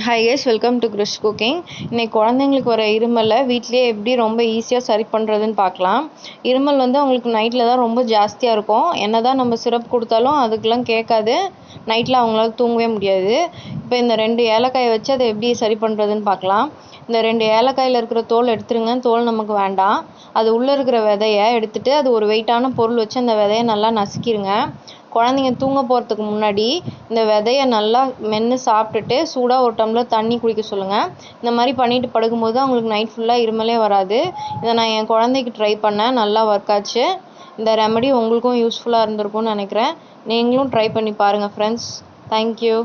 Hi guys, welcome to Krish cooking. இன்னைக்கு குழந்தைங்களுக்கு வர இருமலை வீட்லேயே எப்படி ரொம்ப ஈஸியாக சரி பண்ணுறதுன்னு பார்க்கலாம். இருமல் அவங்களுக்கு நைட்டில் தான் ரொம்ப ஜாஸ்தியாக இருக்கும். என்ன தான் நம்ம சிரப் கொடுத்தாலும் அதுக்கெலாம் கேட்காது. நைட்டில் அவங்களால தூங்கவே முடியாது. இப்போ இந்த 2 ஏலக்காயை வச்சு அதை எப்படி சரி பண்ணுறதுன்னு பார்க்கலாம். இந்த 2 ஏலக்காயில் இருக்கிற தோல் எடுத்துருங்க. தோல் நமக்கு வேண்டாம். அது உள்ளே இருக்கிற விதையை எடுத்துகிட்டு அது ஒரு வெயிட்டான பொருள் வச்சு அந்த விதையை நல்லா நசுக்கிடுங்க. குழந்தைங்க தூங்க போகிறதுக்கு முன்னாடி இந்த விதையை நல்லா மென்று சாப்பிட்டுட்டு சூடாக ஒரு டம்ளர் தண்ணி குடிக்க சொல்லுங்கள். இந்த மாதிரி பண்ணிவிட்டு படுக்கும்போது அவங்களுக்கு நைட் ஃபுல்லாக இருமலே வராது. இதை நான் என் குழந்தைக்கு ட்ரை பண்ணேன், நல்லா ஒர்க் ஆச்சு. இந்த ரெமெடி உங்களுக்கும் யூஸ்ஃபுல்லாக இருந்திருக்கும்னு நினைக்கிறேன். நீங்களும் ட்ரை பண்ணி பாருங்கள் ஃப்ரெண்ட்ஸ். தேங்க்யூ.